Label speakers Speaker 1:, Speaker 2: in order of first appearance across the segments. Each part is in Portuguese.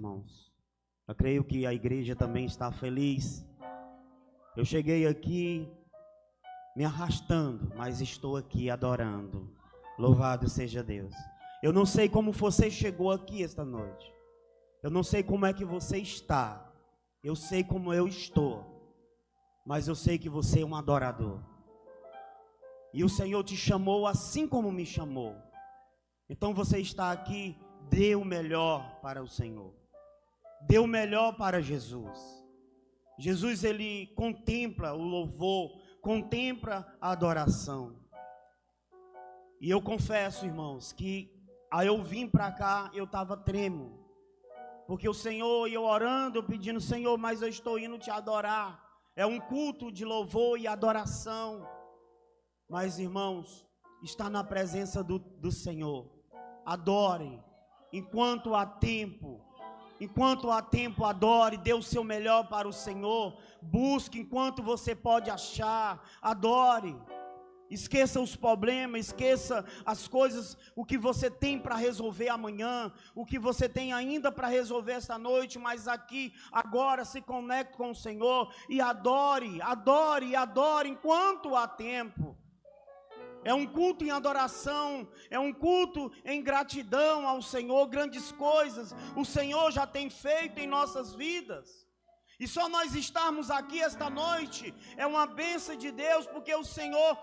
Speaker 1: irmãos. Eu creio que a igreja também está feliz. Eu cheguei aqui me arrastando, mas estou aqui adorando. Louvado seja Deus. Eu não sei como você chegou aqui esta noite. Eu não sei como é que você está. Eu sei como eu estou. Mas eu sei que você é um adorador. E o Senhor te chamou assim como me chamou. Então você está aqui, dê o melhor para o Senhor. Dê o melhor para Jesus. Jesus, ele contempla o louvor, contempla a adoração. E eu confesso, irmãos, que aí eu vim para cá, eu estava tremo. Porque o Senhor, e eu orando, eu pedindo, Senhor, mas eu estou indo te adorar. É um culto de louvor e adoração. Mas, irmãos, está na presença do Senhor. Adore enquanto há tempo. Enquanto há tempo, adore, dê o seu melhor para o Senhor. Busque enquanto você pode achar. Adore. Esqueça os problemas, esqueça as coisas, o que você tem para resolver amanhã, o que você tem ainda para resolver esta noite, mas aqui, agora, se conecte com o Senhor e adore, adore, adore enquanto há tempo. É um culto em adoração, é um culto em gratidão ao Senhor. Grandes coisas o Senhor já tem feito em nossas vidas. E só nós estarmos aqui esta noite é uma bênção de Deus, porque o Senhor,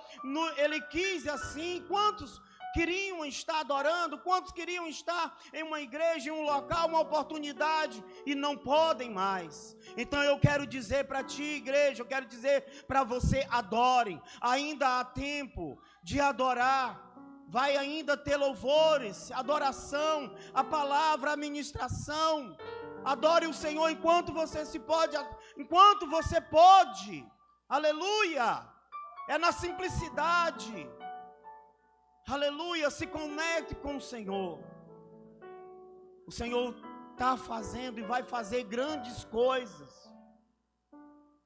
Speaker 1: Ele quis assim. Quantos queriam estar adorando, quantos queriam estar em uma igreja, em um local, uma oportunidade, e não podem mais. Então eu quero dizer para ti, igreja, eu quero dizer para você, adore. Ainda há tempo de adorar. Vai ainda ter louvores, adoração, a palavra, a ministração. Adore o Senhor enquanto você pode. Aleluia. É na simplicidade. Aleluia, se conecte com o Senhor. O Senhor está fazendo e vai fazer grandes coisas.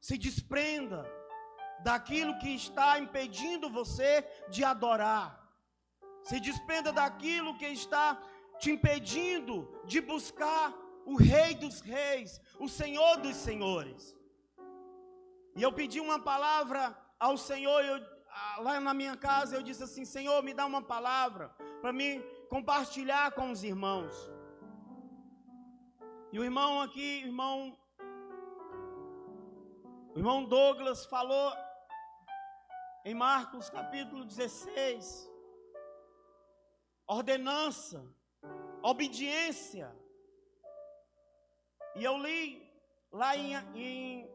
Speaker 1: Se desprenda daquilo que está impedindo você de adorar. Se desprenda daquilo que está te impedindo de buscar o Rei dos Reis, o Senhor dos Senhores. E eu pedi uma palavra ao Senhor, lá na minha casa, eu disse assim, Senhor, me dá uma palavra para mim compartilhar com os irmãos. E o irmão aqui, o irmão Douglas falou em Marcos capítulo 16, ordenança, obediência. E eu li lá em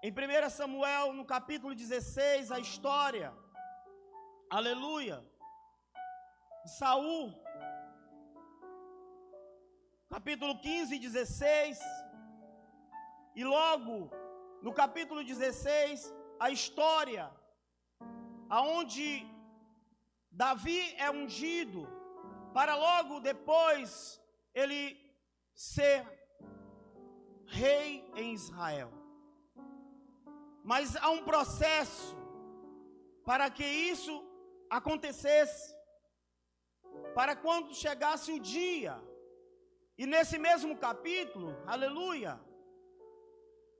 Speaker 1: 1 Samuel, no capítulo 16, a história, aleluia, de Saul, capítulo 15 e 16, e logo no capítulo 16, a história, aonde Davi é ungido, para logo depois ele ser rei em Israel. Mas há um processo para que isso acontecesse, para quando chegasse o dia. E nesse mesmo capítulo, aleluia,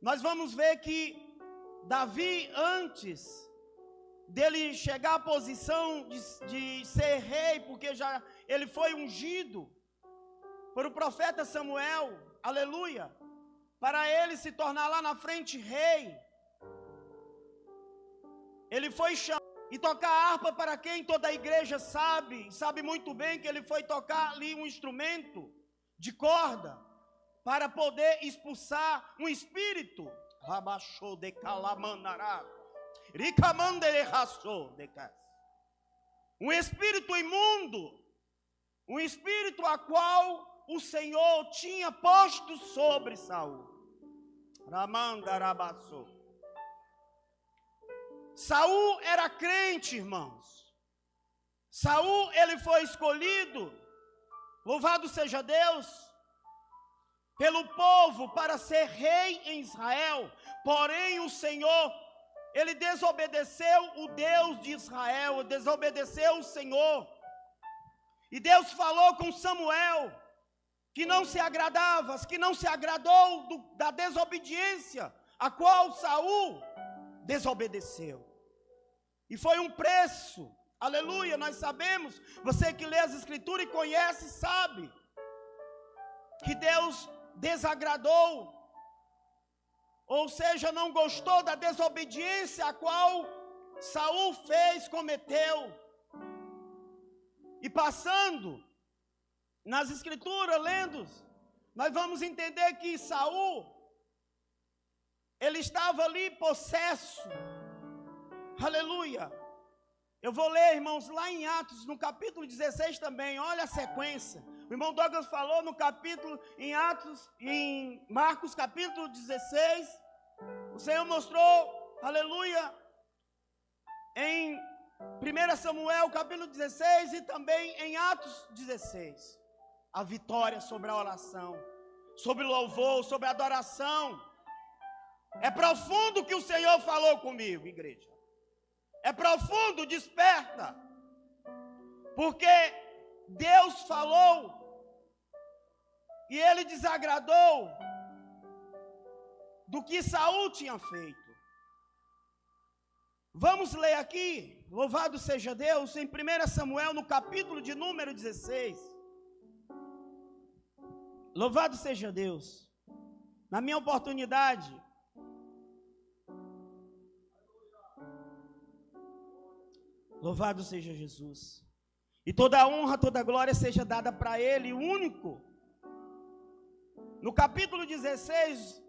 Speaker 1: nós vamos ver que Davi, antes dele chegar à posição de ser rei, porque já ele foi ungido por o profeta Samuel, aleluia, para ele se tornar lá na frente rei. Ele foi chamado e tocar harpa, para quem toda a igreja sabe muito bem que ele foi tocar ali um instrumento de corda, para poder expulsar um espírito. Rabachou de calamandará, ricamandere raçou de cas. Um espírito imundo, um espírito a qual o Senhor tinha posto sobre Saul. Ramandarabaçou. Saul era crente, irmãos. Saul, ele foi escolhido, louvado seja Deus, pelo povo para ser rei em Israel. Porém o Senhor, ele desobedeceu o Deus de Israel, desobedeceu o Senhor. E Deus falou com Samuel
Speaker 2: que não se agradava, que não se agradou da desobediência, a qual Saul desobedeceu. E foi um preço, aleluia, nós sabemos, você que lê as escrituras e conhece, sabe, que Deus desagradou, ou seja, não gostou da desobediência a qual Saul cometeu. E passando nas escrituras, lendo, nós vamos entender que Saul, ele estava ali possesso, aleluia. Eu vou ler, irmãos, lá em Atos, no capítulo 16 também, olha a sequência. O irmão Douglas falou no capítulo, em Atos, em Marcos capítulo 16, o Senhor mostrou, aleluia, em 1 Samuel capítulo 16 e também em Atos 16, a vitória sobre a oração, sobre o louvor, sobre a adoração. É profundo o que o Senhor falou comigo, igreja. É profundo, desperta. Porque Deus falou e ele desagradou do que Saul tinha feito. Vamos ler aqui, louvado seja Deus, em 1 Samuel, no capítulo de número 16. Louvado seja Deus. Na minha oportunidade, louvado seja Jesus. E toda a honra, toda a glória seja dada para Ele, o único. No capítulo 16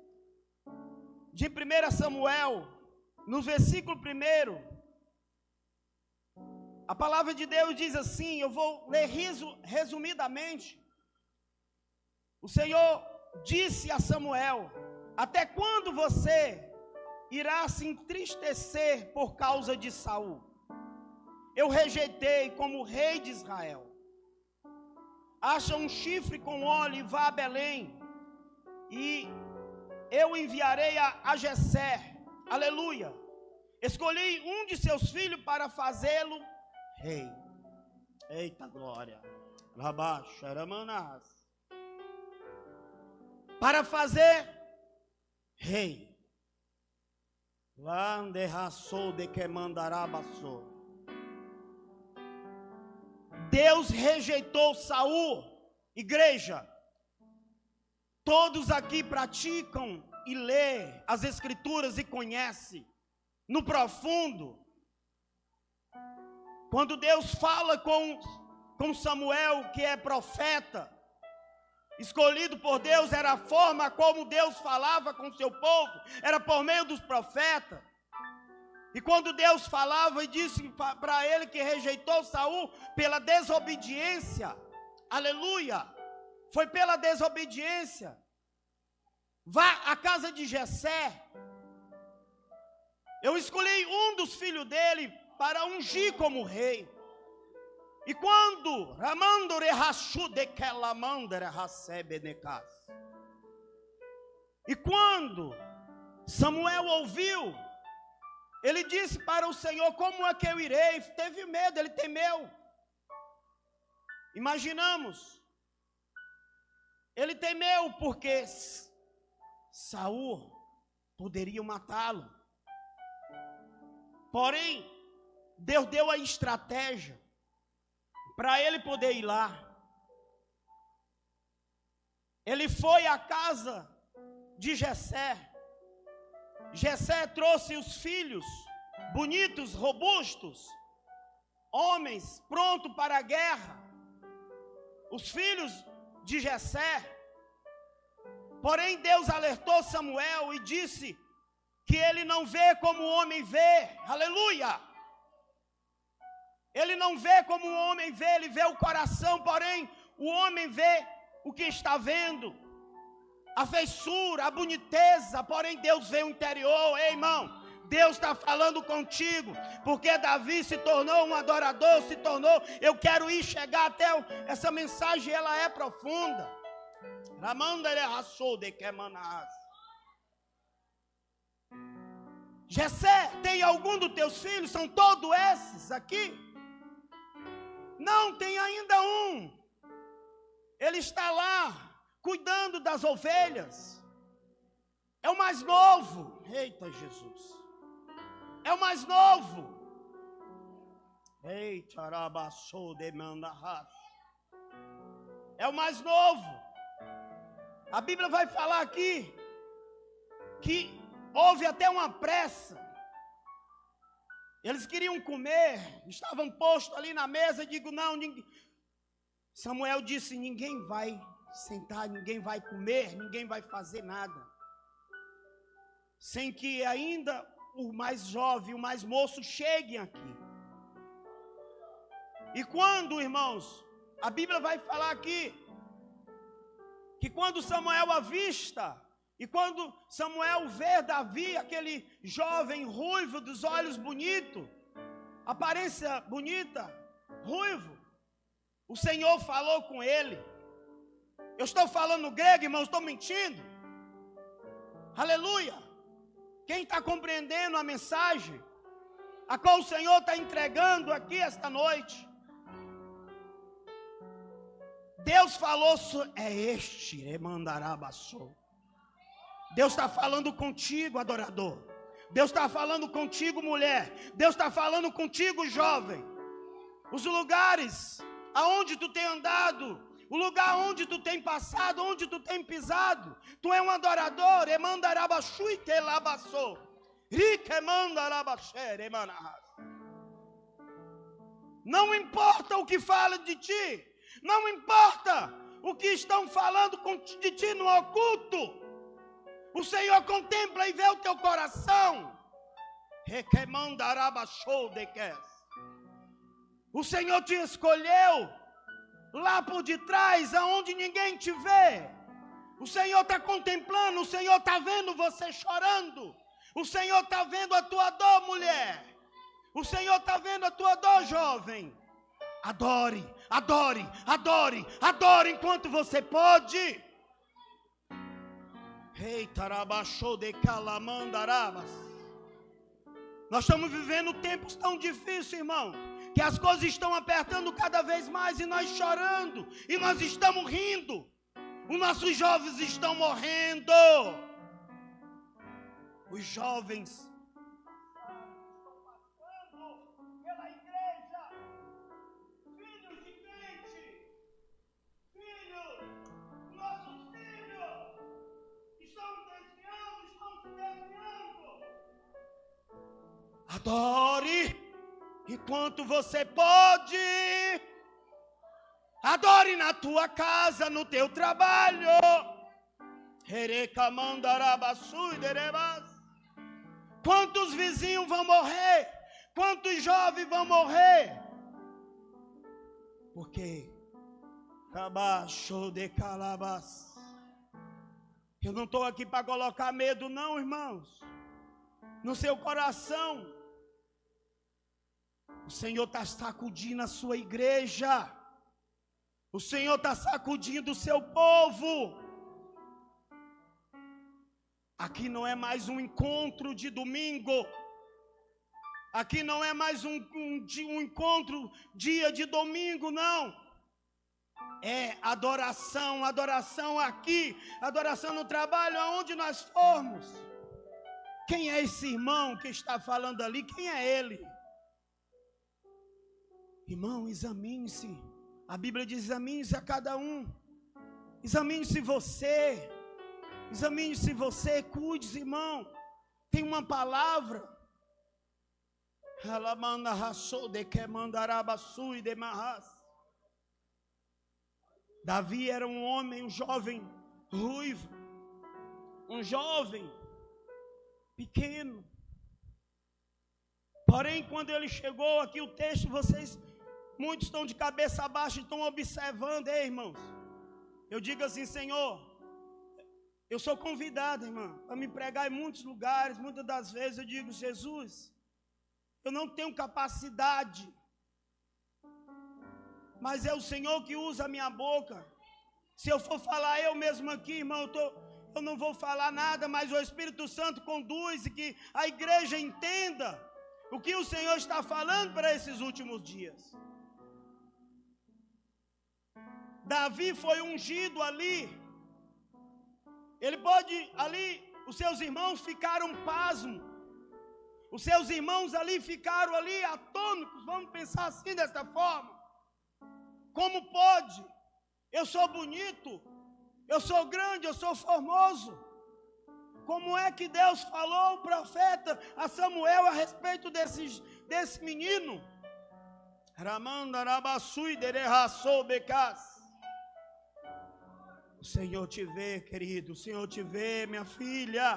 Speaker 2: de 1 Samuel, no versículo 1, a palavra de Deus diz assim, eu vou ler resumidamente. O Senhor disse a Samuel: até quando você irá se entristecer por causa de Saul? Eu rejeitei como rei de Israel. Acha um chifre com óleo e vá a Belém, e eu enviarei a Jessé, aleluia. Escolhi um de seus filhos para fazê-lo rei. Eita glória. Para fazer rei. Deus rejeitou Saul. Igreja, todos aqui praticam e lê as escrituras e conhece no profundo. Quando Deus fala com Samuel, que é profeta, escolhido por Deus, era a forma como Deus falava com o seu povo, era por meio dos profetas. E quando Deus falava e disse para ele que rejeitou Saul pela desobediência, aleluia, foi pela desobediência. Vá à casa de Jessé. Eu escolhi um dos filhos dele para ungir como rei. E quando e quando Samuel ouviu, ele disse para o Senhor: como é que eu irei? Teve medo, ele temeu. Imaginamos, ele temeu porque Saul poderia matá-lo. Porém, Deus deu a estratégia para ele poder ir lá. Ele foi à casa de Jessé. Jessé trouxe os filhos bonitos, robustos, homens prontos para a guerra, os filhos de Jessé. Porém Deus alertou Samuel e disse que ele não vê como o homem vê, aleluia. Ele não vê como o homem vê, ele vê o coração, porém o homem vê o que está vendo, a feiçura, a boniteza, porém Deus vê o interior. Ei, irmão, Deus está falando contigo, porque Davi se tornou um adorador, eu quero chegar até essa mensagem, ela é profunda. Jessé, tem algum dos teus filhos? São todos esses aqui? Não, tem ainda um. Ele está lá cuidando das ovelhas. É o mais novo. Eita Jesus. É o mais novo. Eita arabaçou demanda raça. É o mais novo. A Bíblia vai falar aqui que houve até uma pressa. Eles queriam comer, estavam postos ali na mesa. Digo, não, ninguém. Samuel disse, ninguém vai sentar, ninguém vai comer, ninguém vai fazer nada, sem que ainda o mais jovem, o mais moço cheguem aqui. E quando, irmãos, a Bíblia vai falar aqui, que quando Samuel avista, e quando Samuel vê Davi, aquele jovem ruivo, dos olhos bonitos, aparência bonita, ruivo, o Senhor falou com ele. Eu estou falando grego, irmãos, estou mentindo? Aleluia! Quem está compreendendo a mensagem, a qual o Senhor está entregando aqui esta noite? Deus falou, é este, Emandarabassou. Deus está falando contigo, adorador. Deus está falando contigo, mulher. Deus está falando contigo, jovem. Os lugares aonde tu tem andado, o lugar onde tu tem passado, onde tu tem pisado, tu é um adorador. Emandarabassou e telabassou. Não importa o que fala de ti, não importa o que estão falando de ti no oculto, o Senhor contempla e vê o teu coração. O Senhor te escolheu lá por detrás, aonde ninguém te vê. O Senhor está contemplando, o Senhor está vendo você chorando. O Senhor está vendo a tua dor, mulher. O Senhor está vendo a tua dor, jovem. Adore, adore, adore, adore enquanto você pode. Nós estamos vivendo tempos tão difíceis, irmão, que as coisas estão apertando cada vez mais e nós chorando, e nós estamos rindo. Os nossos jovens estão morrendo. Os jovens estão passando pela igreja, filhos de crente, filhos, nossos filhos estão desviando, estão se desviando. Adore enquanto você pode. Adore na tua casa, no teu trabalho. Quantos vizinhos vão morrer? Quantos jovens vão morrer? Porque eu não estou aqui para colocar medo, não, irmãos, no seu coração. O Senhor está sacudindo a sua igreja. O Senhor está sacudindo o seu povo. Aqui não é mais um encontro de domingo. Aqui não é mais um encontro dia de domingo, não. É adoração, adoração aqui, adoração no trabalho, aonde nós formos. Quem é esse irmão que está falando ali? Quem é ele? Irmão, examine-se. A Bíblia diz, examine-se a cada um. Examine-se você. Examine-se você, cuide-se, irmão. Tem uma palavra. Davi era um homem, um jovem ruivo, um jovem pequeno. Porém, quando ele chegou aqui, o texto, muitos estão de cabeça abaixo e estão observando. Ei, irmãos, eu digo assim, Senhor, eu sou convidado, irmão, a me pregar em muitos lugares. Muitas das vezes eu digo, Jesus, eu não tenho capacidade, mas é o Senhor que usa a minha boca. Se eu for falar eu mesmo aqui, irmão, eu não vou falar nada, mas o Espírito Santo conduz e que a igreja entenda o que o Senhor está falando para esses últimos dias. Davi foi ungido ali Ele pode ali, os seus irmãos ficaram pasmos. Os seus irmãos ali ficaram ali atônitos, vamos pensar assim, desta forma. Como pode? Eu sou bonito, eu sou grande, eu sou formoso. Como é que Deus falou o profeta a Samuel a respeito desse menino? O Senhor te vê, querido, o Senhor te vê, minha filha.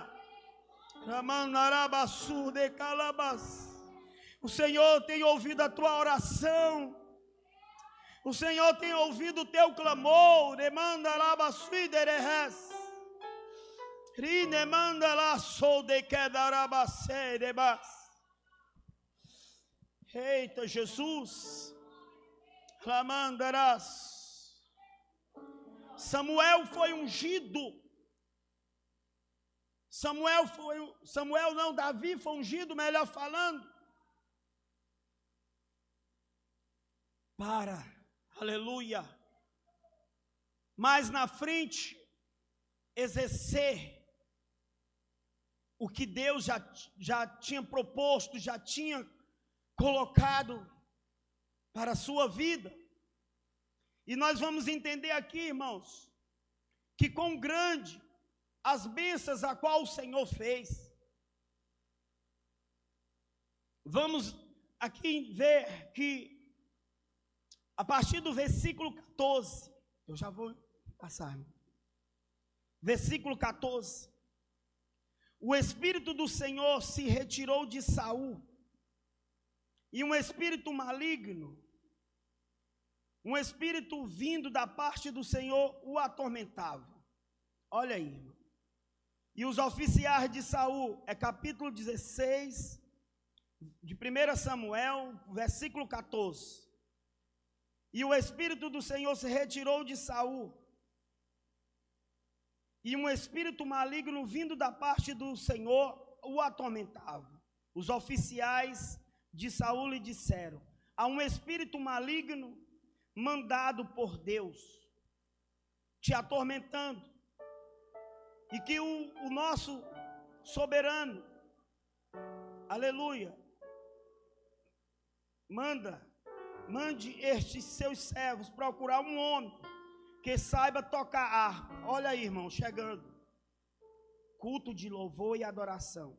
Speaker 2: O Senhor tem ouvido a tua oração. O Senhor tem ouvido o teu clamor. Eita, Jesus. Samuel foi ungido. Davi foi ungido, melhor falando, para, aleluia, mais na frente, exercer o que Deus já tinha proposto, já tinha colocado para a sua vida. E nós vamos entender aqui, irmãos, que quão grande as bênçãos a qual o Senhor fez. Vamos aqui ver que a partir do versículo 14, eu já vou passar, irmão. Versículo 14. O Espírito do Senhor se retirou de Saul, e um espírito maligno, um espírito vindo da parte do Senhor o atormentava. Olha aí, irmão. E os oficiais de Saul, é capítulo 16, de 1 Samuel, versículo 14. E o Espírito do Senhor se retirou de Saul, e um espírito maligno vindo da parte do Senhor o atormentava. Os oficiais de Saul lhe disseram: há um espírito maligno mandado por Deus te atormentando, e que o nosso soberano, aleluia, mande estes seus servos procurar um homem que saiba tocar harpa. Olha aí, irmão, chegando, culto de louvor e adoração.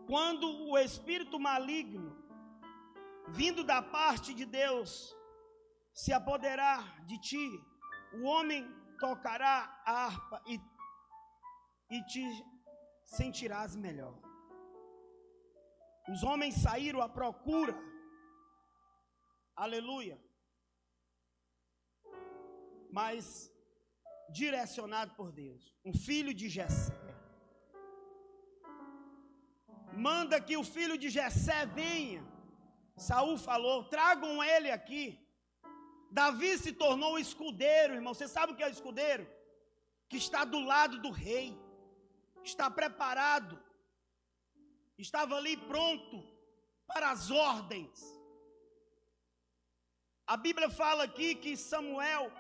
Speaker 2: Quando o espírito maligno, vindo da parte de Deus, se apoderar de ti, o homem tocará a harpa e te sentirás melhor. Os homens saíram à procura, aleluia, mas direcionado por Deus. Um filho de Jessé. Manda que o filho de Jessé venha. Saul falou: tragam ele aqui. Davi se tornou escudeiro, irmão. Você sabe o que é o escudeiro? Que está do lado do rei, está preparado, estava ali pronto para as ordens. A Bíblia fala aqui que Samuel,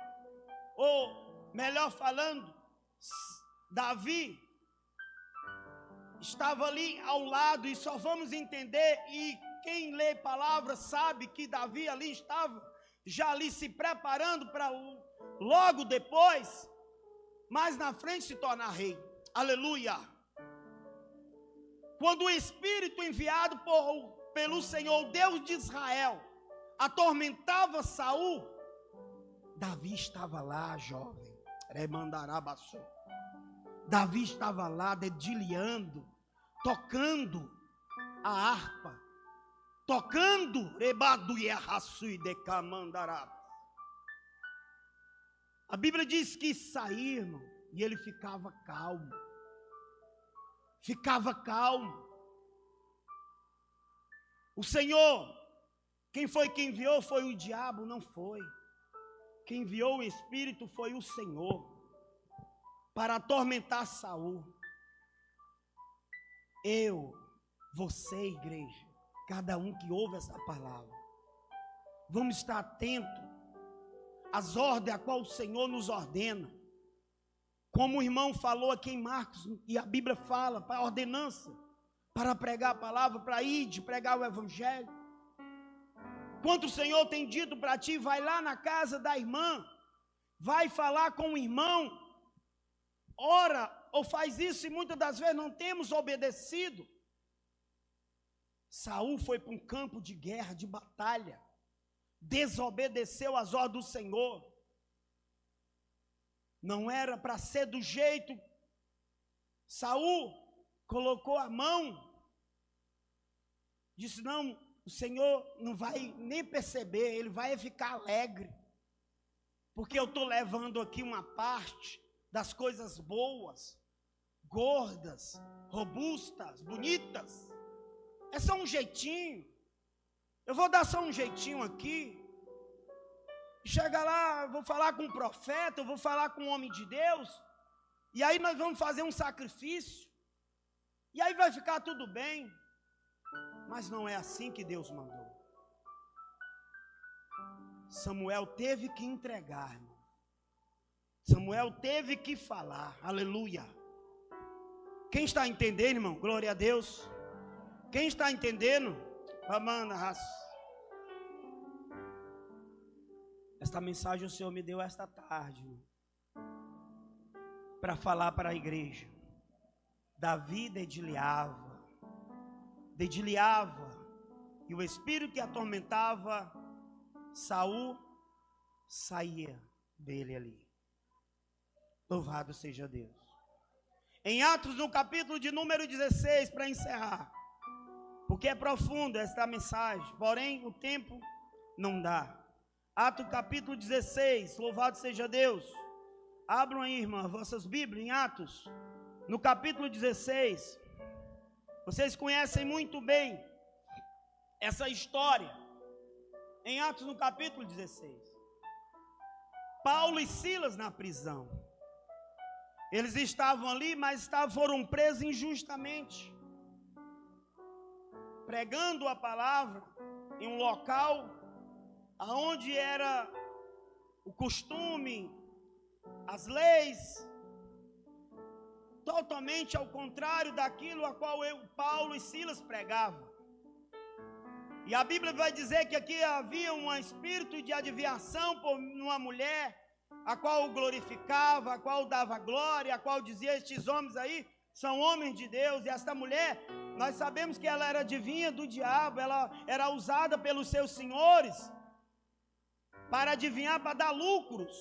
Speaker 2: ou melhor falando, Davi, estava ali ao lado, e só vamos entender, e quem lê palavra sabe que Davi ali estava, já ali se preparando para logo depois, mais na frente, se tornar rei. Aleluia! Quando o Espírito enviado pelo Senhor, Deus de Israel, atormentava Saul, Davi estava lá, jovem. Davi estava lá dedilhando, tocando a harpa, tocando. A Bíblia diz que saíram e ele ficava calmo. Ficava calmo. O Senhor, quem foi que enviou? Foi o diabo? Não foi. Quem enviou o Espírito foi o Senhor, para atormentar Saul. Eu, você, igreja, cada um que ouve essa palavra, vamos estar atentos às ordens a qual o Senhor nos ordena, como o irmão falou aqui em Marcos, e a Bíblia fala, para a ordenança, para pregar a palavra, para ir de pregar o evangelho. Quanto o Senhor tem dito para ti, vai lá na casa da irmã, vai falar com o irmão, ora ou faz isso, e muitas das vezes não temos obedecido. Saul foi para um campo de guerra, de batalha, desobedeceu às ordens do Senhor. Não era para ser do jeito. Saul colocou a mão, disse: não, o Senhor não vai nem perceber, ele vai ficar alegre, porque eu estou levando aqui uma parte das coisas boas, gordas, robustas, bonitas. É só um jeitinho, eu vou dar só um jeitinho aqui. Chega lá, eu vou falar com um profeta, eu vou falar com um homem de Deus, e aí nós vamos fazer um sacrifício, e aí vai ficar tudo bem. Mas não é assim que Deus mandou. Samuel teve que entregar, irmão. Samuel teve que falar, aleluia. Quem está entendendo, irmão? Glória a Deus. Quem está entendendo? Amanda, raça. Esta mensagem o Senhor me deu esta tarde, para falar para a igreja. Davi dedilhava, e o espírito que atormentava Saul saía dele ali. Louvado seja Deus. Em Atos, no capítulo de número 16, para encerrar, porque é profunda esta mensagem, porém o tempo não dá. Atos capítulo 16, louvado seja Deus. Abram aí, irmã, vossas Bíblias em Atos, no capítulo 16. Vocês conhecem muito bem essa história. Em Atos no capítulo 16. Paulo e Silas na prisão. Eles estavam ali, mas foram presos injustamente, pregando a palavra em um local aonde era o costume, as leis, totalmente ao contrário daquilo a qual Paulo e Silas pregavam. E a Bíblia vai dizer que aqui havia um espírito de adivinhação por uma mulher, a qual o glorificava, a qual dava glória, a qual dizia: estes homens aí são homens de Deus. E esta mulher, nós sabemos que ela era adivinha do diabo, ela era usada pelos seus senhores para adivinhar, para dar lucros,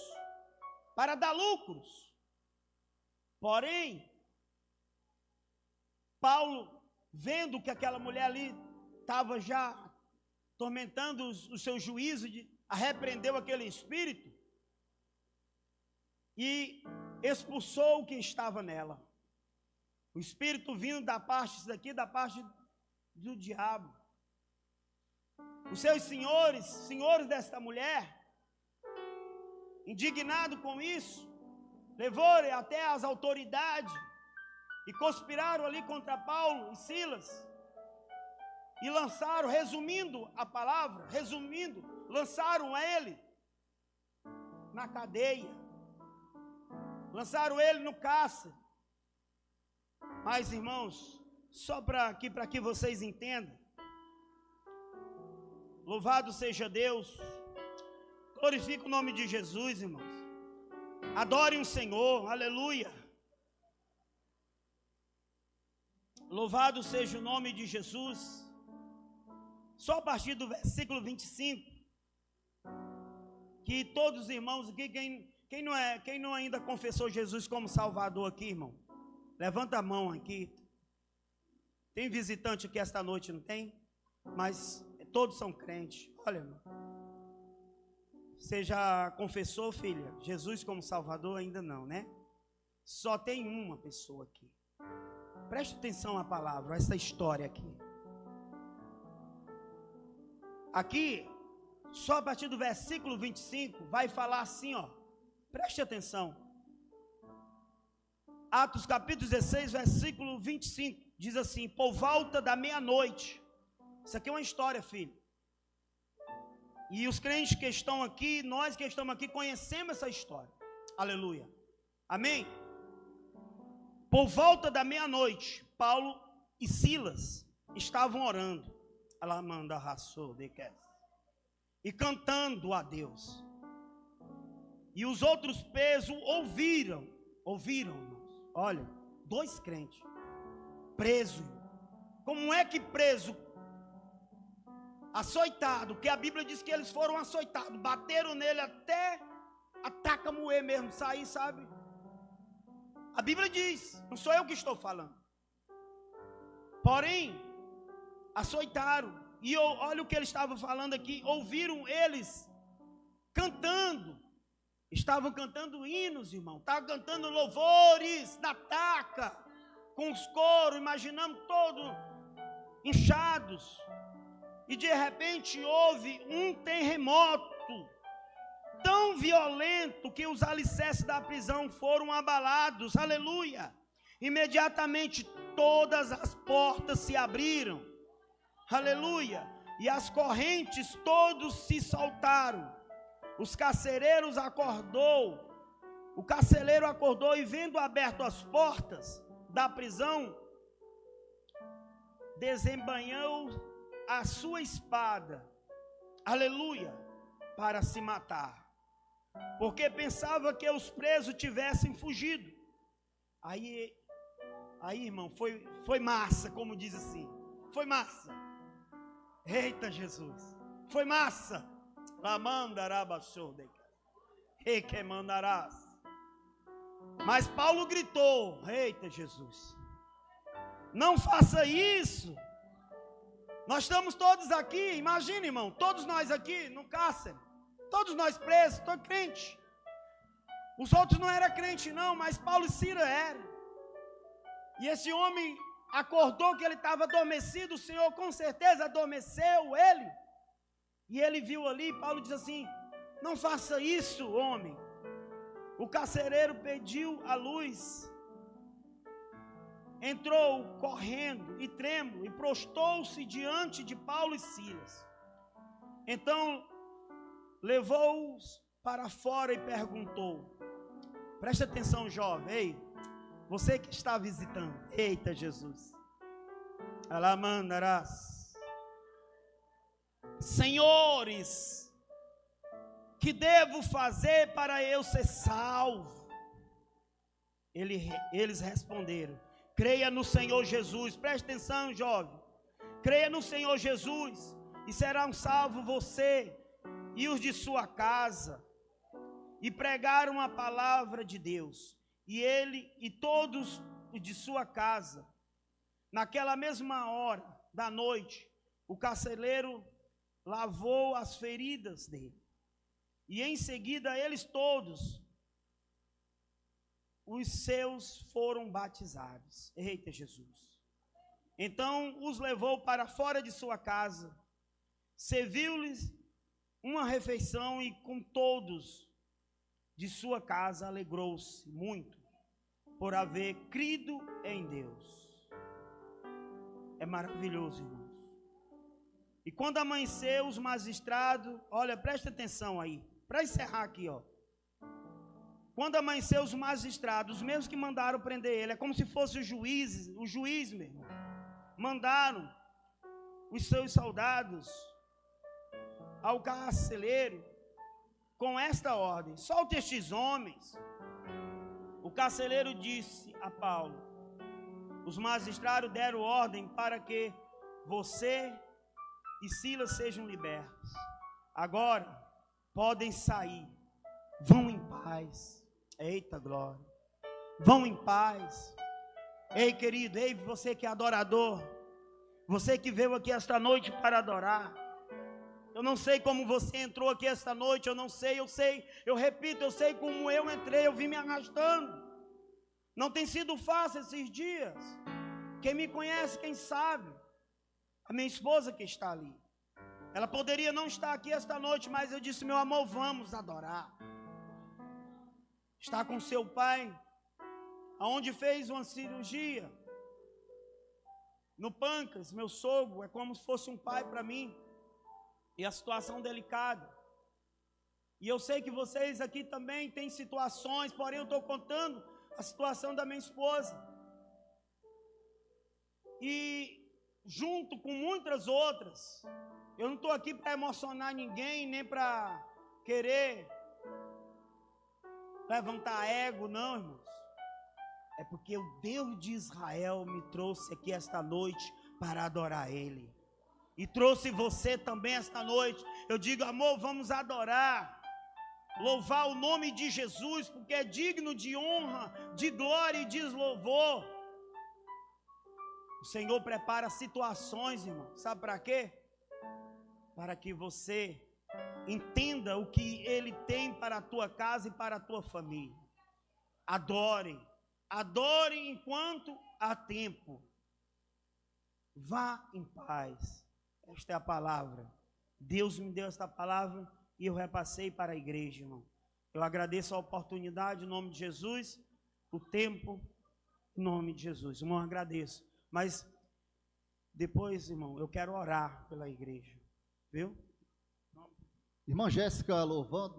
Speaker 2: Porém, Paulo, vendo que aquela mulher ali estava já tormentando o seu juízo, repreendeu aquele espírito e expulsou o que estava nela. O espírito vindo da parte do diabo. Os seus senhores desta mulher, indignado com isso, levou até as autoridades e conspiraram ali contra Paulo e Silas e lançaram, resumindo a palavra, lançaram ele na cadeia, lançaram ele no cárcere. Mas, irmãos, só para que vocês entendam, louvado seja Deus, glorifique o nome de Jesus, irmãos, adorem o Senhor, aleluia, louvado seja o nome de Jesus. Só a partir do versículo 25, que todos os irmãos aqui, quem não ainda confessou Jesus como Salvador aqui, irmão, levanta a mão aqui. Tem visitante aqui esta noite, não tem? Mas todos são crentes. Olha, irmão, você já confessou, filha, Jesus como Salvador? Ainda não, né? Só tem uma pessoa aqui. Preste atenção à palavra, essa história aqui. Aqui, só a partir do versículo 25, vai falar assim, ó. Preste atenção. Atos capítulo 16, versículo 25, diz assim: por volta da meia-noite. Isso aqui é uma história, filho. E os crentes que estão aqui, nós que estamos aqui, conhecemos essa história. Aleluia. Amém? Por volta da meia-noite, Paulo e Silas estavam orando, e cantando a Deus. E os outros presos ouviram, irmãos. Olha, 2 crentes presos. Como é que preso? Açoitado, porque a Bíblia diz que eles foram açoitados, bateram nele até a taca moer mesmo, sair, sabe? A Bíblia diz, não sou eu que estou falando. Porém, açoitaram. E olha o que ele estava falando aqui. Ouviram eles cantando. Estavam cantando hinos, irmão. Estavam cantando louvores na taca, com os coros, imaginando todos inchados. E de repente houve um terremoto tão violento que os alicerces da prisão foram abalados. Aleluia! Imediatamente todas as portas se abriram. Aleluia! E as correntes todos se soltaram. O carcereiro acordou e vendo aberto as portas da prisão, desembanhou a sua espada, aleluia, para se matar, porque pensava que os presos tivessem fugido. Aí irmão, foi massa, como diz assim, foi massa. Eita Jesus, foi massa. Mas Paulo gritou, eita Jesus, não faça isso. Nós estamos todos aqui, imagina, irmão, todos nós aqui no cárcere, todos nós presos, todo crente. Os outros não eram crente não, mas Paulo e Silas eram. E esse homem acordou que ele estava adormecido, o Senhor com certeza adormeceu ele. E ele viu ali, Paulo diz assim, não faça isso, homem. O carcereiro pediu a luz, entrou correndo e trêmulo e prostou-se diante de Paulo e Silas. Então levou-os para fora e perguntou, preste atenção, jovem, ei, você que está visitando, eita Jesus, alamandarás, senhores, que devo fazer para eu ser salvo? Eles responderam, creia no Senhor Jesus. Preste atenção, jovem, creia no Senhor Jesus e serão salvos você e os de sua casa. E pregaram a palavra de Deus, e ele e todos os de sua casa. Naquela mesma hora da noite, o carcereiro lavou as feridas dele, e em seguida eles todos, os seus, foram batizados. Eita Jesus! Então os levou para fora de sua casa, serviu-lhes uma refeição, e com todos de sua casa alegrou-se muito por haver crido em Deus. É maravilhoso, irmãos. E quando amanheceu, os magistrados, olha, presta atenção aí, para encerrar aqui, ó. Quando amanheceu, os magistrados, os mesmos que mandaram prender ele, é como se fosse o juiz mesmo, mandaram os seus soldados ao carcereiro com esta ordem, solte estes homens. O carcereiro disse a Paulo, os magistrados deram ordem para que você e Silas sejam libertos. Agora podem sair, vão em paz. Eita glória, vão em paz. Ei querido, ei você que é adorador, você que veio aqui esta noite para adorar. Eu não sei como você entrou aqui esta noite, eu repito, eu sei como eu entrei, eu vim me arrastando. Não tem sido fácil esses dias. Quem me conhece, quem sabe, a minha esposa que está ali, ela poderia não estar aqui esta noite, mas eu disse, meu amor, vamos adorar. Está com seu pai, aonde fez uma cirurgia, no pâncreas, meu sogro, é como se fosse um pai para mim, e a situação delicada. E eu sei que vocês aqui também têm situações, porém eu estou contando a situação da minha esposa. e junto com muitas outras, eu não estou aqui para emocionar ninguém, nem para querer levantar ego, não, irmãos. É porque o Deus de Israel me trouxe aqui esta noite para adorar Ele. E trouxe você também esta noite. Eu digo, amor, vamos adorar, louvar o nome de Jesus, porque é digno de honra, de glória e de louvor. O Senhor prepara situações, irmão, sabe para quê? Para que você entenda o que Ele tem para a tua casa e para a tua família. Adore, adore enquanto há tempo. Vá em paz. Esta é a palavra. Deus me deu esta palavra e eu repassei para a igreja, irmão. Eu agradeço a oportunidade, em nome de Jesus, o tempo, em nome de Jesus. Irmão, agradeço. Mas depois, irmão, eu quero orar pela igreja. Viu?
Speaker 3: Irmã Jéssica, louvando